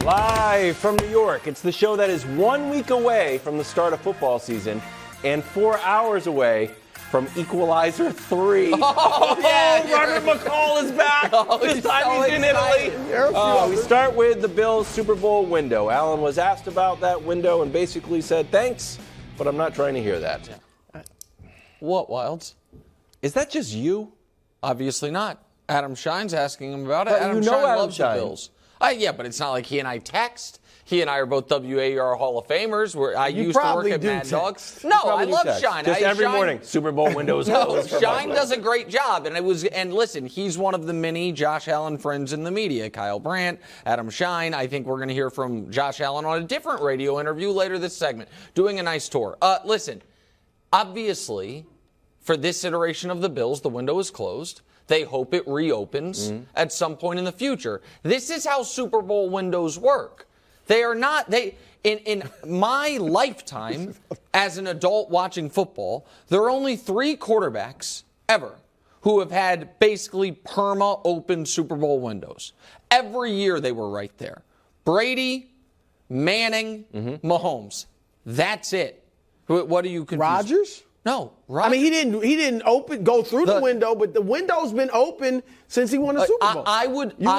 Live from New York, it's the show that is 1 week away from the start of football season and 4 hours away from Equalizer 3. Oh, yeah, Robert McCall is back. This time he's in Italy. We start with the Bills Super Bowl window. Alan was asked about that window and basically said, thanks, but I'm not trying to hear that. What, Wilds? Is that just you? Obviously not. Adam Shine's asking him about it. But Adam you know Shine Adam loves Shine. the Bills. Yeah, but it's not like he and I text. He and I are both WAR Hall of Famers. I used to work at Mad Dog. No, I love Shine. Just every morning, Super Bowl window is closed. Shine does a great job, and listen, he's one of the many Josh Allen friends in the media. Kyle Brandt, Adam Shine. I think we're going to hear from Josh Allen on a different radio interview later this segment, doing a nice tour. Listen, obviously, for this iteration of the Bills, the window is closed. They hope it reopens at some point in the future. This is how Super Bowl windows work. They are not, in my lifetime as an adult watching football, there are only 3 quarterbacks ever who have had basically perma-open Super Bowl windows. Every year they were right there. Brady, Manning, Mahomes. That's it. What are you confused? Rodgers? No, right. I mean, he didn't go through the window, but the window's been open since he won a Super Bowl. I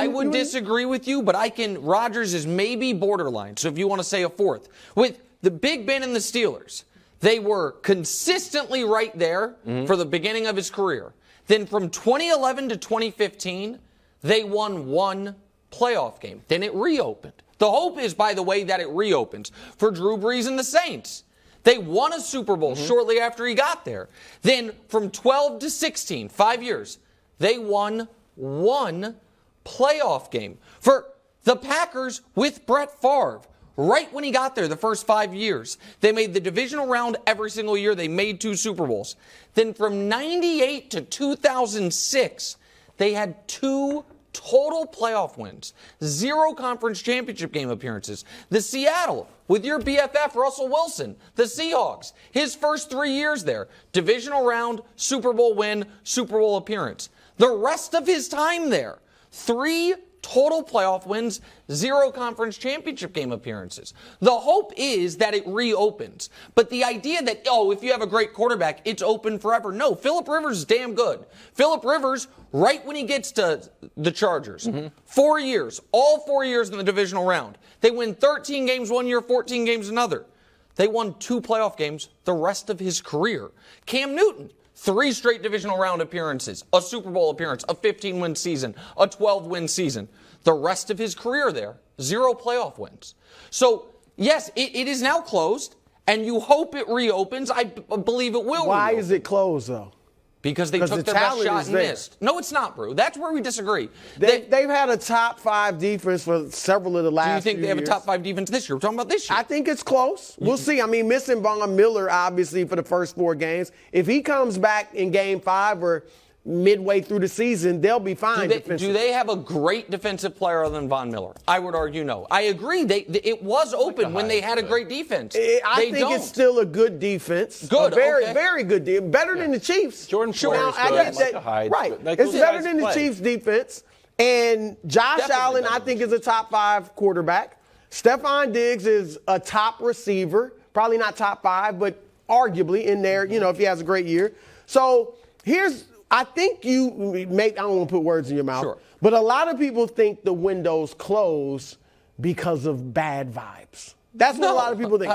would disagree with you, but Rodgers is maybe borderline. So if you want to say a fourth, with the Big Ben and the Steelers, they were consistently right there for the beginning of his career. Then from 2011 to 2015, they won 1 playoff game. Then it reopened. The hope is, by the way, that it reopens for Drew Brees and the Saints. They won a Super Bowl shortly after he got there. Then from 12 to 16, 5 years, they won 1 playoff game. For the Packers with Brett Favre, right when he got there the first 5 years, they made the divisional round every single year. They made 2 Super Bowls. Then from 98 to 2006, they had 2 total playoff wins, 0 conference championship game appearances. The Seattle, with your BFF Russell Wilson, the Seahawks, his first 3 years there, divisional round, Super Bowl win, Super Bowl appearance. The rest of his time there, 3 total playoff wins, 0 conference championship game appearances. The hope is that it reopens. But the idea that, if you have a great quarterback, it's open forever. No, Phillip Rivers is damn good. Phillip Rivers, right when he gets to the Chargers, 4 years, all 4 years in the divisional round. They win 13 games one year, 14 games another. They won 2 playoff games the rest of his career. Cam Newton, 3 straight divisional round appearances, a Super Bowl appearance, a 15-win season, a 12-win season. The rest of his career there, 0 playoff wins. So, yes, it is now closed, and you hope it reopens. I believe it will. Why is it closed, though? Because they took their best shot and missed. No, it's not, Brew. That's where we disagree. They've had a top 5 defense for several of the last Do you think they have years. A top 5 defense this year? We're talking about this year. I think it's close. We'll see. I mean, missing Von Miller, obviously, for the first 4 games. If he comes back in Game 5 or midway through the season, they'll be fine defensively. Do they have a great defensive player other than Von Miller? I would argue no. I agree. It was open when they had a great defense. I think it's still a good defense. Good, very good defense. Better than the Chiefs. Jordan Now, I get that. Right. It's better than the Chiefs defense. And Josh Allen, I think, is a top 5 quarterback. Stephon Diggs is a top receiver. Probably not top 5, but arguably in there, if he has a great year. So I think I don't want to put words in your mouth, but a lot of people think the window's closed because of bad vibes. That's what a lot of people think.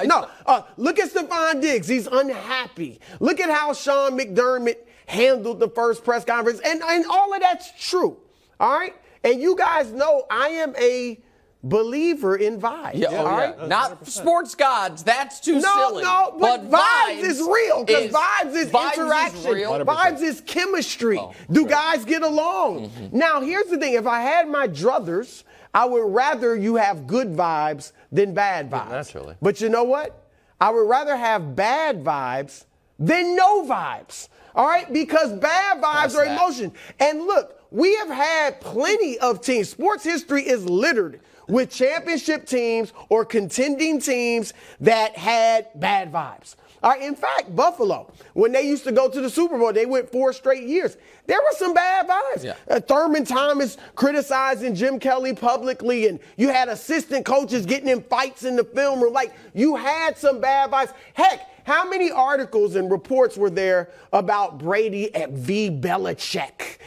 Look at Stephon Diggs. He's unhappy. Look at how Sean McDermott handled the first press conference. And all of that's true. All right? And you guys know I am a believer in vibes. All right? Not sports gods. That's too silly. No, but vibes is real because vibes is interaction. Vibes is chemistry. Do guys get along? Now, here's the thing. If I had my druthers, I would rather you have good vibes than bad vibes. Naturally. But you know what? I would rather have bad vibes than no vibes. All right? Because bad vibes are emotion. And look, we have had plenty of teams. Sports history is littered with championship teams or contending teams that had bad vibes. All right, in fact, Buffalo, when they used to go to the Super Bowl, they went 4 straight years. There were some bad vibes. Yeah. Thurman Thomas criticizing Jim Kelly publicly, and you had assistant coaches getting in fights in the film room. Like, you had some bad vibes. Heck, how many articles and reports were there about Brady at V. Belichick,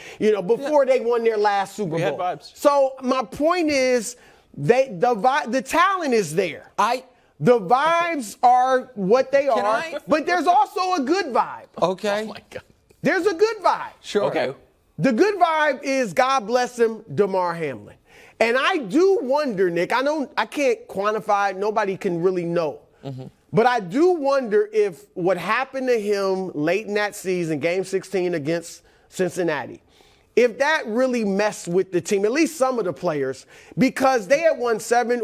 before they won their last Super Bowl? We had vibes. So my point is, the talent is there. The vibes are what they are, but there's also a good vibe. Okay. Oh, my God. There's a good vibe. Sure. Okay. The good vibe is, God bless him, DeMar Hamlin. And I do wonder, Nick, I can't quantify it. Nobody can really know. Mm-hmm. But I do wonder if what happened to him late in that season, Game 16 against Cincinnati, if that really messed with the team, at least some of the players, because they had won 7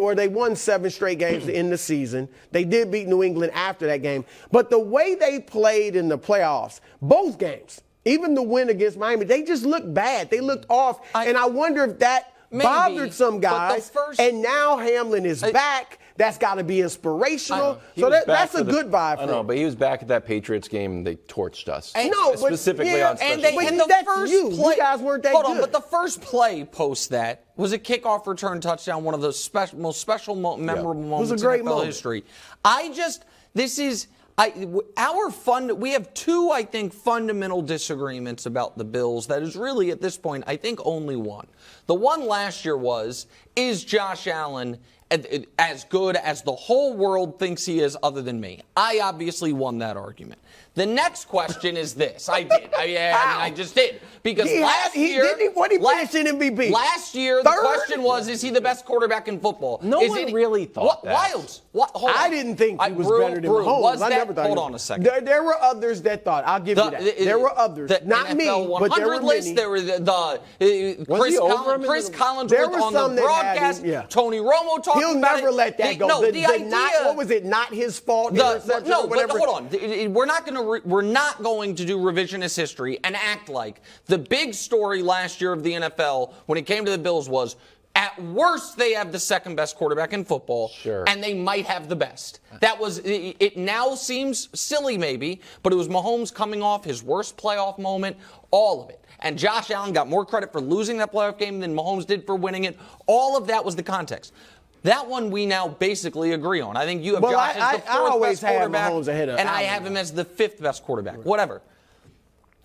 straight games in the season. They did beat New England after that game. But the way they played in the playoffs, both games, even the win against Miami, they just looked bad. They looked off. And I wonder if that bothered some guys. And now Hamlin is back. That's got to be inspirational. So that's a good vibe for him. I know, but he was back at that Patriots game and they torched us. Specifically on special teams. And the first play, you guys weren't that good. Hold on, but the first play post that was a kickoff return touchdown, one of the most special, memorable moments in NFL history. We have two, I think, fundamental disagreements about the Bills that is really, at this point, I think only one. The one last year is Josh Allen as good as the whole world thinks he is other than me? I obviously won that argument. The next question is this. I just did. Because last year... What he finished in MVP? Last year, the question was, is he the best quarterback in football? No one really thought that. Wilds. Hold on. I didn't think he was better than Mahomes. I never thought hold on a second. There were others that thought. I'll give you that. There were others. Not me, but there were many. There were Chris Collinsworth on the broadcast. Tony Romo talking about it. He'll never let that go. What was it? Not his fault. No, but hold on. We're not going to do revisionist history and act like the big story last year of the NFL when it came to the Bills was, at worst, they have the second best quarterback in football, and they might have the best. That was, it now seems silly maybe, but it was Mahomes coming off his worst playoff moment, all of it. And Josh Allen got more credit for losing that playoff game than Mahomes did for winning it. All of that was the context. That one we now basically agree on. I think you have Josh as the fourth best quarterback, and I have him as the fifth best quarterback. Whatever.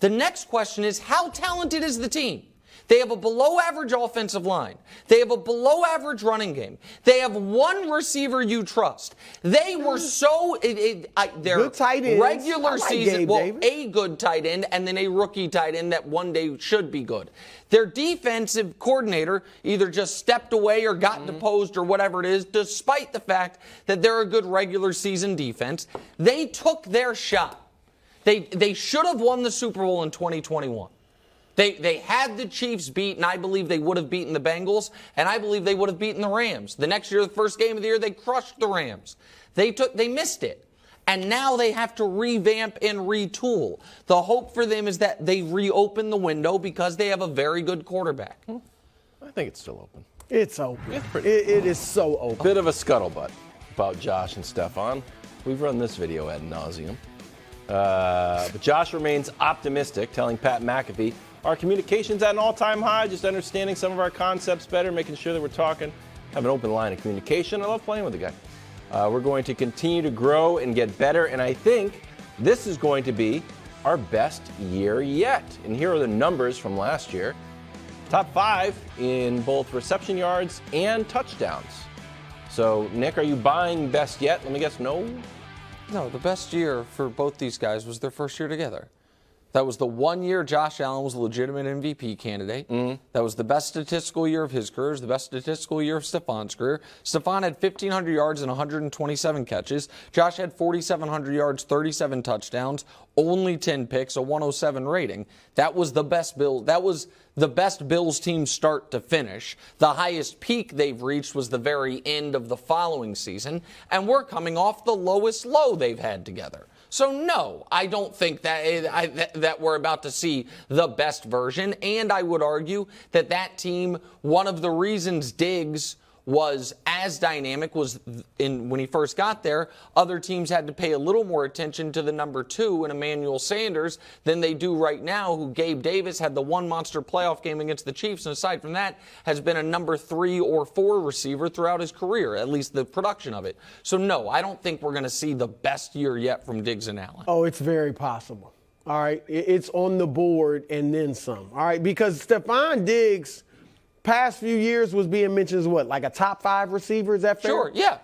The next question is, how talented is the team? They have a below-average offensive line. They have a below-average running game. They have one receiver you trust. They were their good tight ends. Regular season, a good tight end and then a rookie tight end that one day should be good. Their defensive coordinator either just stepped away or got deposed or whatever it is, despite the fact that they're a good regular season defense. They took their shot. They should have won the Super Bowl in 2021. They had the Chiefs beat, and I believe they would have beaten the Bengals, and I believe they would have beaten the Rams. The next year, the first game of the year, they crushed the Rams. They missed it. And now they have to revamp and retool. The hope for them is that they reopen the window because they have a very good quarterback. I think it's still open. It's open. It is so open. Bit of a scuttlebutt about Josh and Stefan. We've run this video ad nauseum. But Josh remains optimistic, telling Pat McAfee, our communication's at an all-time high, just understanding some of our concepts better, making sure that we're talking, have an open line of communication. I love playing with the guy. We're going to continue to grow and get better, and I think this is going to be our best year yet. And here are the numbers from last year. Top 5 in both reception yards and touchdowns. So, Nick, are you buying best yet? Let me guess, no? No, the best year for both these guys was their first year together. That was the one year Josh Allen was a legitimate MVP candidate. That was the best statistical year of his career. It was the best statistical year of Stefan's career. Stefan had 1,500 yards and 127 catches. Josh had 4,700 yards, 37 touchdowns, only 10 picks, a 107 rating. That was the best Bills. That was the best Bills team start to finish. The highest peak they've reached was the very end of the following season, and we're coming off the lowest low they've had together. So, no, I don't think that we're about to see the best version. And I would argue that team, one of the reasons Diggs was as dynamic when he first got there. Other teams had to pay a little more attention to the number 2 in Emmanuel Sanders than they do right now, who Gabe Davis had the one monster playoff game against the Chiefs, and aside from that, has been a number 3 or 4 receiver throughout his career, at least the production of it. So no, I don't think we're going to see the best year yet from Diggs and Allen. Oh, it's very possible. All right, it's on the board and then some. All right, because Stephon Diggs, past few years was being mentioned as what, like a top 5 receiver? Is that fair? Sure, yeah.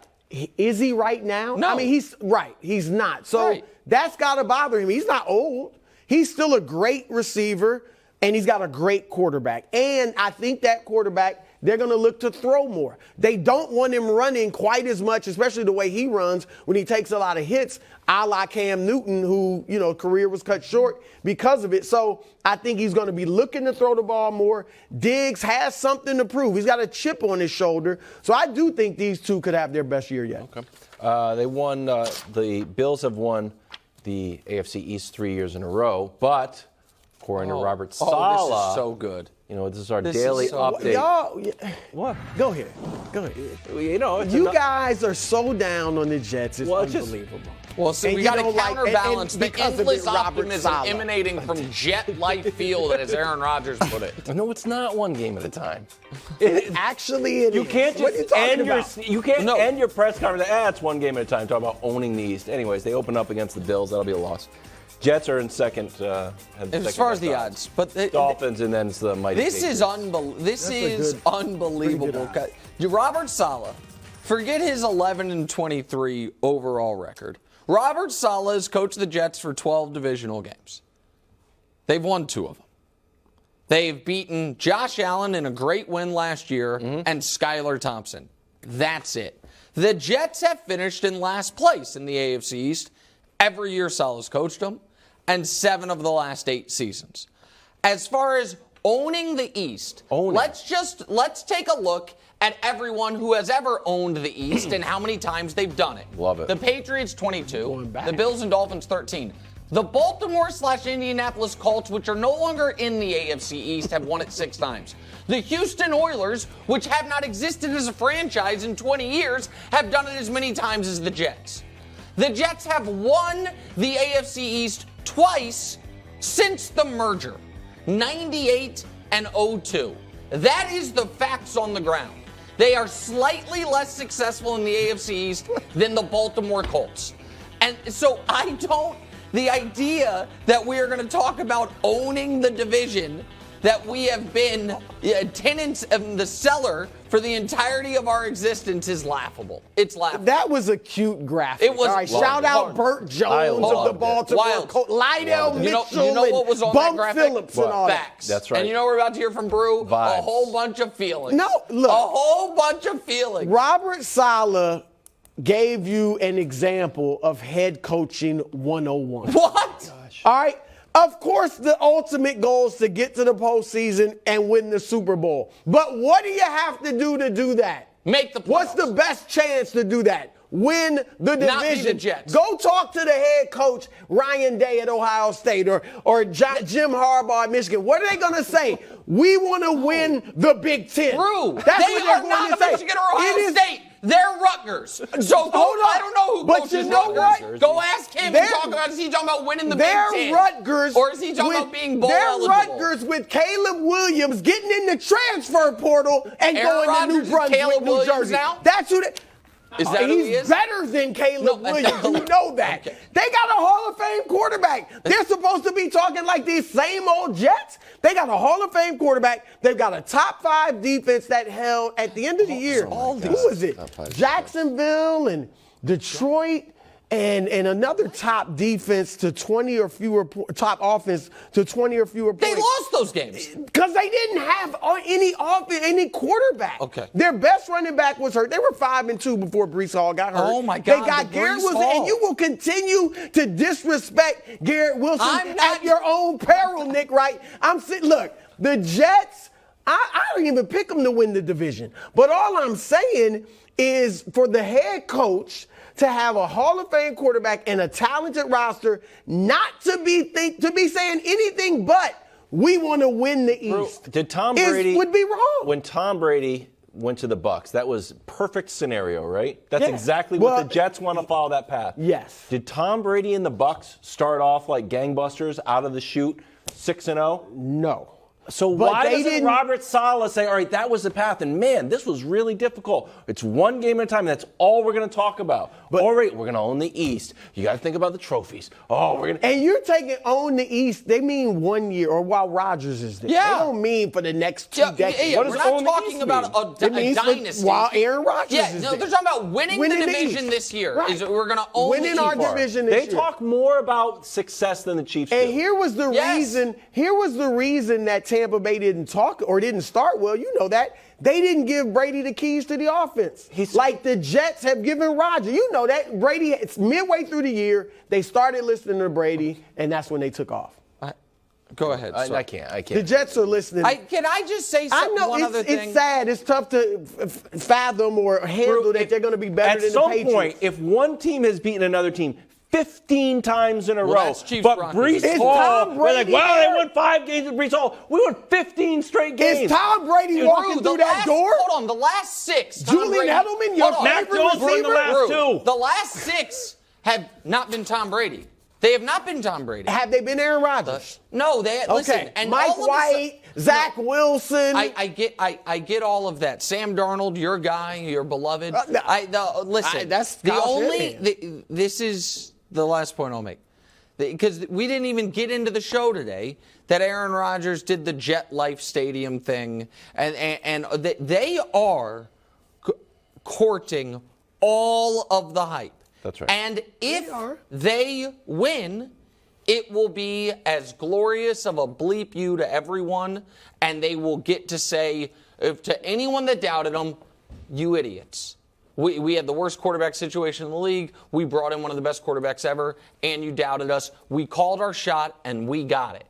Is he right now? No. I mean, he's not. So that's got to bother him. He's not old. He's still a great receiver, and he's got a great quarterback. And I think that quarterback, they're going to look to throw more. They don't want him running quite as much, especially the way he runs when he takes a lot of hits, a la Cam Newton, who, career was cut short because of it. So I think he's going to be looking to throw the ball more. Diggs has something to prove. He's got a chip on his shoulder. So I do think these two could have their best year yet. Okay. They won, the Bills have won the AFC East 3 years in a row, but according to Robert Saleh. This is so good. This is our daily update. Y'all, What? Go ahead. You guys are so down on the Jets. It's unbelievable. Well, so we got to counterbalance the endless optimism emanating from Jet Life Field, as Aaron Rodgers put it. No, it's not one game at a time. Actually, it you is. can't What are you just talking end about? you can't end your press conference. It's one game at a time. Talk about owning the East. Anyways, they open up against the Bills. That'll be a loss. Jets are in second. As far as the odds, but Dolphins, and then it's the mighty. This is unbelievable. Robert Saleh, forget his 11-23 overall record. Robert Saleh has coached the Jets for 12 divisional games. They've won 2 of them. They've beaten Josh Allen in a great win last year and Skylar Thompson. That's it. The Jets have finished in last place in the AFC East every year Saleh's coached them, and 7 of the last 8 seasons. As far as owning the East, let's take a look at everyone who has ever owned the East and how many times they've done it. Love it. The Patriots, 22. The Bills and Dolphins, 13. The Baltimore/Indianapolis Colts, which are no longer in the AFC East, have won it 6 times. The Houston Oilers, which have not existed as a franchise in 20 years, have done it as many times as the Jets. The Jets have won the AFC East twice since the merger, 98 and 02. That is the facts on the ground. They are slightly less successful in the AFC East than the Baltimore Colts. And so the idea that we are going to talk about owning the division, that we have been tenants of the cellar for the entirety of our existence, is laughable. It's laughable. That was a cute graphic. It was. All right, shout out Burt Jones of the Baltimore Colts, Lydell Mitchell, you know what was on Bump that graphic? Phillips and all Facts. That's right. And you know what we're about to hear from Brew? Vibes. A whole bunch of feelings. No, look. A whole bunch of feelings. Robert Saleh gave you an example of head coaching 101. What? All right. Of course, the ultimate goal is to get to the postseason and win the Super Bowl. But what do you have to do that? Make the playoffs. What's the best chance to do that? Win the division. Not be the Jets. Go talk to the head coach, Ryan Day at Ohio State, or Jim Harbaugh at Michigan. What are they going to say? We want to win the Big Ten. True. That's they what they're are going not to say. Michigan or Ohio State. They're Rutgers. So Hold on. I don't know who But coaches you know Rutgers. what? Go ask him and talk about, is he talking about winning the Big Ten? They're Rutgers. Or is he talking about being bowl eligible? They're Rutgers with Caleb Williams getting in the transfer portal and Aaron going to New Rodgers is Brunswick, Caleb New Williams Jersey. now? That's who they... Is that who he He's is? better than Caleb Williams. You know that. Okay. They got a Hall of Fame quarterback. They're supposed to be talking like these same old Jets. They got a Hall of Fame quarterback. They've got a top 5 defense that held at the end of the year. Who was it? Jacksonville and Detroit and another top defense to 20 or fewer top offense to 20 or fewer points. They lost those games. Because they didn't have any offense, any quarterback. Okay. Their best running back was hurt. They were 5-2 before Broussard got hurt. Oh, my God, They got the Garrett Breece Wilson, Hall. and you will continue to disrespect Garrett Wilson at your own peril, Nick Wright. Look, the Jets, I don't even pick them to win the division. But all I'm saying is for the head coach to have a Hall of Fame quarterback and a talented roster, not to be saying anything but we want to win the East. Did Tom Brady would be wrong. When Tom Brady went to the Bucs. That was perfect scenario, right? That's exactly what the Jets want to follow that path. Yes. Did Tom Brady and the Bucs start off like gangbusters out of the chute, 6-0? No. So why doesn't Robert Saleh say, all right, that was the path, and man, this was really difficult. It's one game at a time. That's all we're going to talk about. But all right, we're going to own the East. You got to think about the trophies. Oh, we're going to. And you're taking own the East. They mean 1 year, or while Rodgers is there. Yeah. They don't mean for the next 2 decades. What does we're not talking about a dynasty. While Aaron Rodgers is there. They're talking about winning the division this year. Right. Is we're going to own winning the our East. division this year. They talk more about success than the Chiefs And do. here was the reason. Here was the reason that Tampa Bay didn't talk or didn't start well. You know that they didn't give Brady the keys to the offense, like the Jets have given Rodgers. You know that Brady. It's midway through the year. They started listening to Brady, and that's when they took off. Go ahead. I can't. The Jets are listening. Can I just say something? I know it's sad. It's tough to fathom or handle that they're going to be better than the Patriots. At some point, if one team has beaten another team 15 times in a row, but Brees Hall, we're like, wow, they won 5 games with Brees Hall. We won 15 straight games. Is Tom Brady walking through that door? Hold on, the last 6. Julian Edelman, your favorite receiver? The last 2. The last 6 have not been Tom Brady. They have not been Tom Brady. Have they been Aaron Rodgers? No, they listen. Okay. And Mike White, Zach Wilson. I get all of that. Sam Darnold, your guy, your beloved. Listen, that's this is the last point I'll make, because we didn't even get into the show today that Aaron Rodgers did the Jet Life Stadium thing, and they are courting all of the hype. That's right. And if they win, it will be as glorious of a bleep you to everyone, and they will get to say to anyone that doubted them, you idiots. We had the worst quarterback situation in the league. We brought in one of the best quarterbacks ever, and you doubted us. We called our shot, and we got it.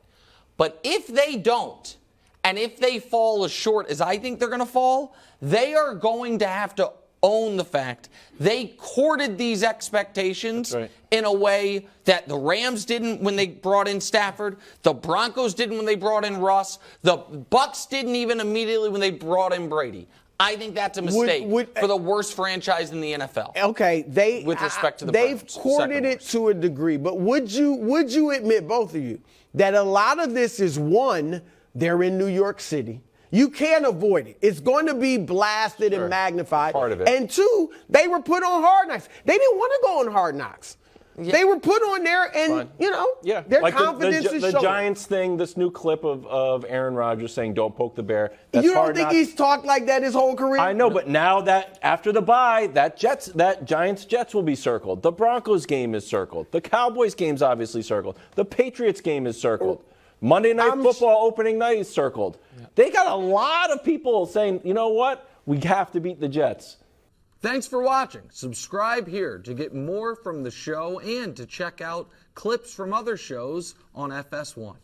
But if they don't, and if they fall as short as I think they're going to fall, they are going to have to own the fact they courted these expectations in a way that the Rams didn't when they brought in Stafford, the Broncos didn't when they brought in Russ, the Bucs didn't even immediately when they brought in Brady. I think that's a mistake for the worst franchise in the NFL. Okay, with respect to the they've courted it to a degree, but would you admit, both of you, that a lot of this is, one, they're in New York City. You can't avoid it. It's going to be blasted and magnified. Part of it. And 2, they were put on Hard Knocks. They didn't want to go on Hard Knocks. Yeah. They were put on there, and, their like confidence is showing. The Giants thing, this new clip of Aaron Rodgers saying, don't poke the bear. That's you don't think he's talked like that his whole career? I know, but now that after the bye, that Giants-Jets will be circled. The Broncos game is circled. The Cowboys game's obviously circled. The Patriots game is circled. Monday Night Football opening night is circled. Yeah. They got a lot of people saying, you know what? We have to beat the Jets. Thanks for watching. Subscribe here to get more from the show and to check out clips from other shows on FS1.